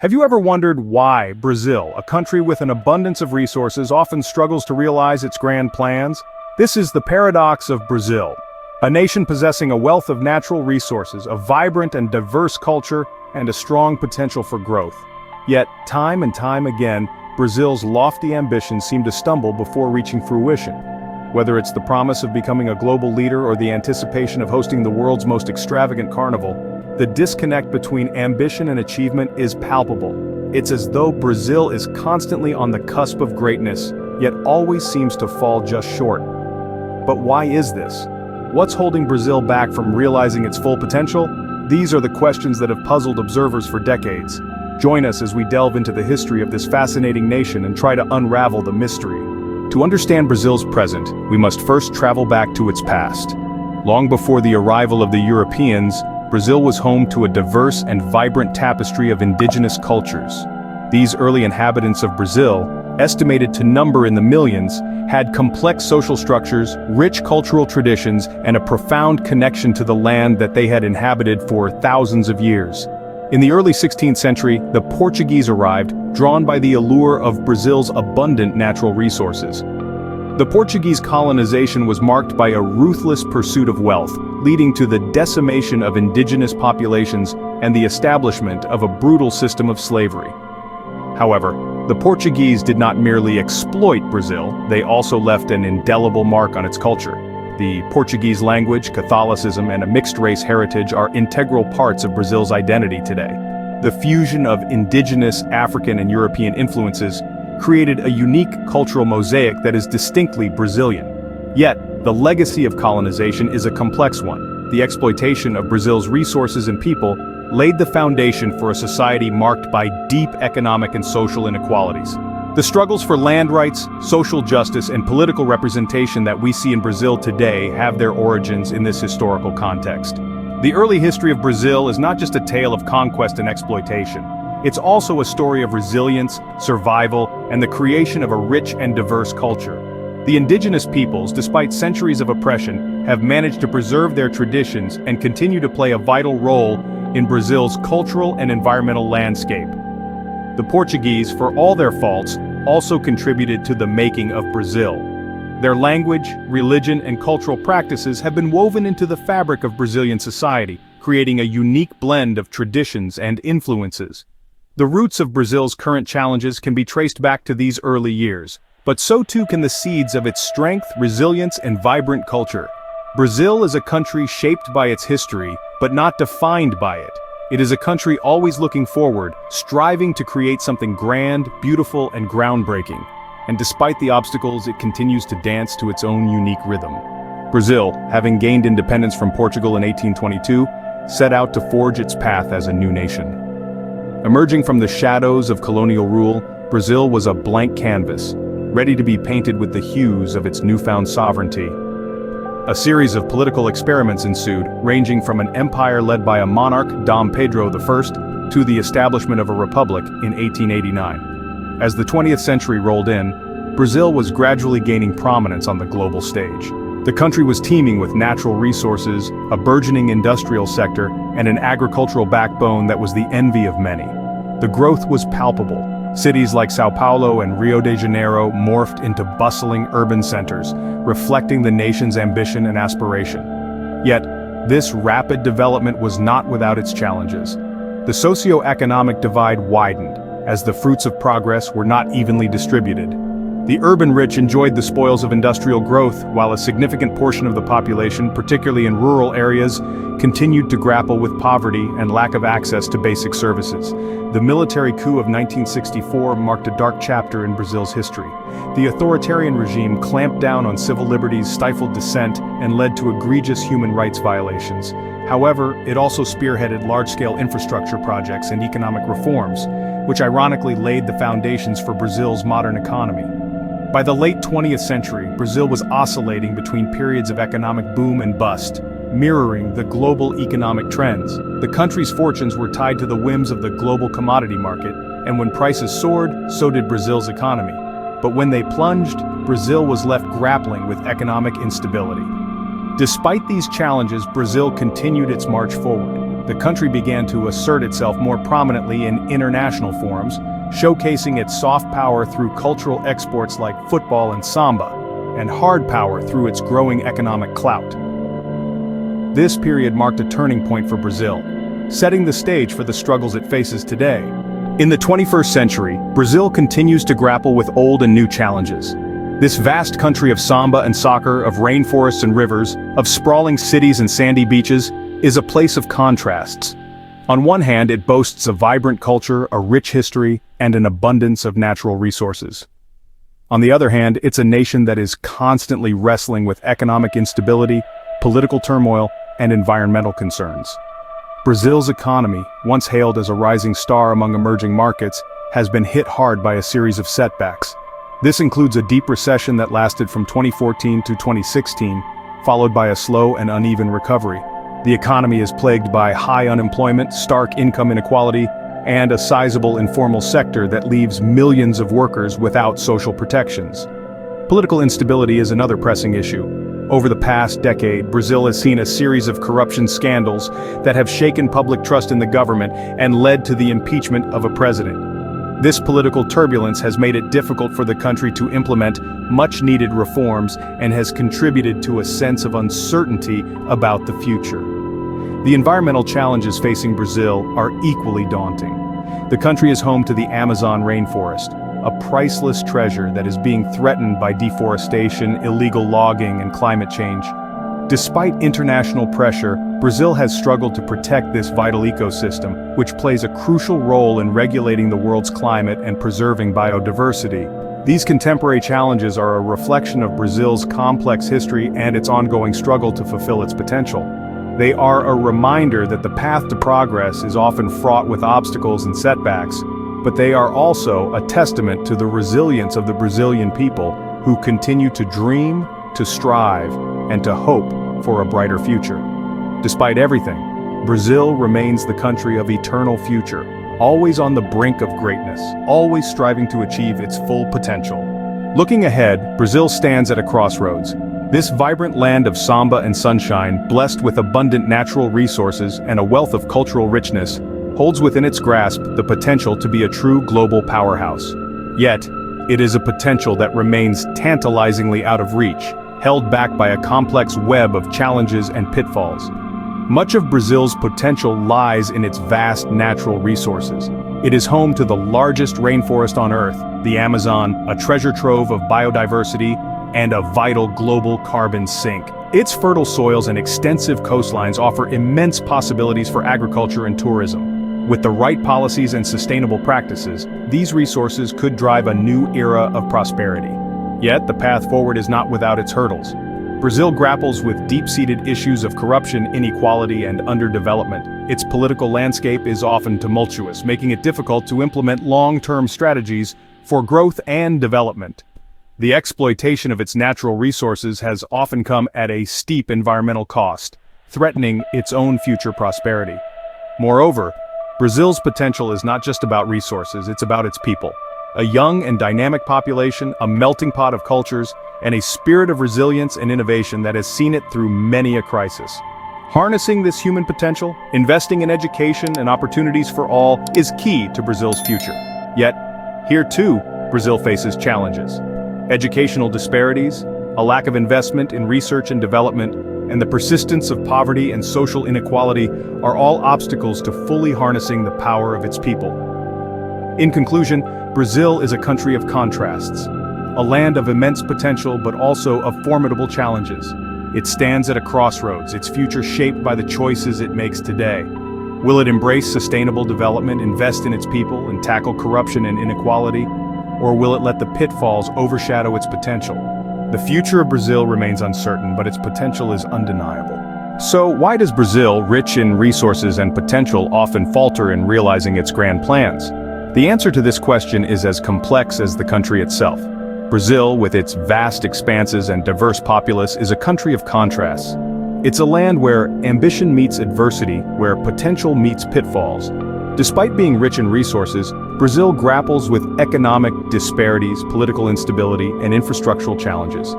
Have you ever wondered why Brazil, a country with an abundance of resources, often struggles to realize its grand plans? This is the paradox of Brazil, a nation possessing a wealth of natural resources, a vibrant and diverse culture, and a strong potential for growth. Yet, time and time again, Brazil's lofty ambitions seem to stumble before reaching fruition. Whether it's the promise of becoming a global leader or the anticipation of hosting the world's most extravagant carnival, the disconnect between ambition and achievement is palpable. It's as though Brazil is constantly on the cusp of greatness, yet always seems to fall just short. But why is this? What's holding Brazil back from realizing its full potential? These are the questions that have puzzled observers for decades. Join us as we delve into the history of this fascinating nation and try to unravel the mystery. To understand Brazil's present, we must first travel back to its past. Long before the arrival of the Europeans, Brazil was home to a diverse and vibrant tapestry of indigenous cultures. These early inhabitants of Brazil, estimated to number in the millions, had complex social structures, rich cultural traditions, and a profound connection to the land that they had inhabited for thousands of years. In the early 16th century, the Portuguese arrived, drawn by the allure of Brazil's abundant natural resources. The Portuguese colonization was marked by a ruthless pursuit of wealth, leading to the decimation of indigenous populations and the establishment of a brutal system of slavery. However, the Portuguese did not merely exploit Brazil, they also left an indelible mark on its culture. The Portuguese language, Catholicism, and a mixed-race heritage are integral parts of Brazil's identity today. The fusion of indigenous, African, and European influences created a unique cultural mosaic that is distinctly Brazilian. Yet, the legacy of colonization is a complex one. The exploitation of Brazil's resources and people laid the foundation for a society marked by deep economic and social inequalities. The struggles for land rights, social justice, and political representation that we see in Brazil today have their origins in this historical context. The early history of Brazil is not just a tale of conquest and exploitation. It's also a story of resilience, survival, and the creation of a rich and diverse culture. The indigenous peoples, despite centuries of oppression, have managed to preserve their traditions and continue to play a vital role in Brazil's cultural and environmental landscape. The Portuguese, for all their faults, also contributed to the making of Brazil. Their language, religion, and cultural practices have been woven into the fabric of Brazilian society, creating a unique blend of traditions and influences. The roots of Brazil's current challenges can be traced back to these early years, but so too can the seeds of its strength, resilience, and vibrant culture. Brazil is a country shaped by its history, but not defined by it. It is a country always looking forward, striving to create something grand, beautiful, and groundbreaking. And despite the obstacles, it continues to dance to its own unique rhythm. Brazil, having gained independence from Portugal in 1822, set out to forge its path as a new nation. Emerging from the shadows of colonial rule, Brazil was a blank canvas, ready to be painted with the hues of its newfound sovereignty. A series of political experiments ensued, ranging from an empire led by a monarch, Dom Pedro I, to the establishment of a republic in 1889. As the 20th century rolled in, Brazil was gradually gaining prominence on the global stage. The country was teeming with natural resources, a burgeoning industrial sector, and an agricultural backbone that was the envy of many. The growth was palpable. Cities like Sao Paulo and Rio de Janeiro morphed into bustling urban centers, reflecting the nation's ambition and aspiration. Yet, this rapid development was not without its challenges. The socio-economic divide widened, as the fruits of progress were not evenly distributed. The urban rich enjoyed the spoils of industrial growth, while a significant portion of the population, particularly in rural areas, continued to grapple with poverty and lack of access to basic services. The military coup of 1964 marked a dark chapter in Brazil's history. The authoritarian regime clamped down on civil liberties, stifled dissent, and led to egregious human rights violations. However, it also spearheaded large-scale infrastructure projects and economic reforms, which ironically laid the foundations for Brazil's modern economy. By the late 20th century, Brazil was oscillating between periods of economic boom and bust, mirroring the global economic trends. The country's fortunes were tied to the whims of the global commodity market, and when prices soared, so did Brazil's economy. But when they plunged, Brazil was left grappling with economic instability. Despite these challenges, Brazil continued its march forward. the country began to assert itself more prominently in international forums, showcasing its soft power through cultural exports like football and samba, and hard power through its growing economic clout. This period marked a turning point for Brazil, setting the stage for the struggles it faces today. In the 21st century, Brazil continues to grapple with old and new challenges. This vast country of samba and soccer, of rainforests and rivers, of sprawling cities and sandy beaches, is a place of contrasts. On one hand, it boasts a vibrant culture, a rich history, and an abundance of natural resources. On the other hand, it's a nation that is constantly wrestling with economic instability, political turmoil, and environmental concerns. Brazil's economy, once hailed as a rising star among emerging markets, has been hit hard by a series of setbacks. This includes a deep recession that lasted from 2014 to 2016, followed by a slow and uneven recovery. The economy is plagued by high unemployment, stark income inequality, and a sizable informal sector that leaves millions of workers without social protections. Political instability is another pressing issue. Over the past decade, Brazil has seen a series of corruption scandals that have shaken public trust in the government and led to the impeachment of a president. This political turbulence has made it difficult for the country to implement much-needed reforms and has contributed to a sense of uncertainty about the future. The environmental challenges facing Brazil are equally daunting. The country is home to the Amazon rainforest, a priceless treasure that is being threatened by deforestation, illegal logging, and climate change. Despite international pressure, Brazil has struggled to protect this vital ecosystem, which plays a crucial role in regulating the world's climate and preserving biodiversity. These contemporary challenges are a reflection of Brazil's complex history and its ongoing struggle to fulfill its potential. They are a reminder that the path to progress is often fraught with obstacles and setbacks, but they are also a testament to the resilience of the Brazilian people who continue to dream, to strive, and to hope for a brighter future. Despite everything, Brazil remains the country of eternal future, always on the brink of greatness, always striving to achieve its full potential. Looking ahead, Brazil stands at a crossroads. This vibrant land of samba and sunshine, blessed with abundant natural resources and a wealth of cultural richness, holds within its grasp the potential to be a true global powerhouse. Yet, it is a potential that remains tantalizingly out of reach, held back by a complex web of challenges and pitfalls. Much of Brazil's potential lies in its vast natural resources. It is home to the largest rainforest on Earth, the Amazon, a treasure trove of biodiversity, and a vital global carbon sink. Its fertile soils and extensive coastlines offer immense possibilities for agriculture and tourism. With the right policies and sustainable practices, these resources could drive a new era of prosperity. Yet, the path forward is not without its hurdles. Brazil grapples with deep-seated issues of corruption, inequality, and underdevelopment. Its political landscape is often tumultuous, making it difficult to implement long-term strategies for growth and development. The exploitation of its natural resources has often come at a steep environmental cost, threatening its own future prosperity. Moreover, Brazil's potential is not just about resources, it's about its people. A young and dynamic population, a melting pot of cultures, and a spirit of resilience and innovation that has seen it through many a crisis. Harnessing this human potential, investing in education and opportunities for all, is key to Brazil's future. Yet, here too, Brazil faces challenges. Educational disparities, a lack of investment in research and development, and the persistence of poverty and social inequality are all obstacles to fully harnessing the power of its people. In conclusion, Brazil is a country of contrasts, a land of immense potential but also of formidable challenges. It stands at a crossroads, its future shaped by the choices it makes today. Will it embrace sustainable development, invest in its people, and tackle corruption and inequality? Or will it let the pitfalls overshadow its potential? The future of Brazil remains uncertain, but its potential is undeniable. So why does Brazil, rich in resources and potential, often falter in realizing its grand plans? The answer to this question is as complex as the country itself. Brazil, with its vast expanses and diverse populace, is a country of contrasts. It's a land where ambition meets adversity, where potential meets pitfalls. Despite being rich in resources, Brazil grapples with economic disparities, political instability, and infrastructural challenges.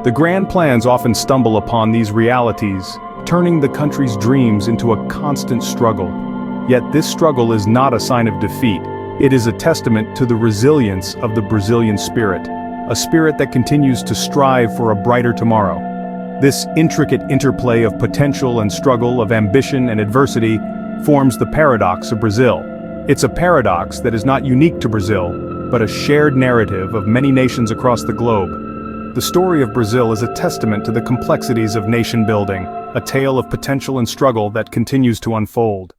The grand plans often stumble upon these realities, turning the country's dreams into a constant struggle. Yet this struggle is not a sign of defeat. It is a testament to the resilience of the Brazilian spirit, a spirit that continues to strive for a brighter tomorrow. This intricate interplay of potential and struggle, of ambition and adversity, forms the paradox of Brazil. It's a paradox that is not unique to Brazil, but a shared narrative of many nations across the globe. The story of Brazil is a testament to the complexities of nation building, a tale of potential and struggle that continues to unfold.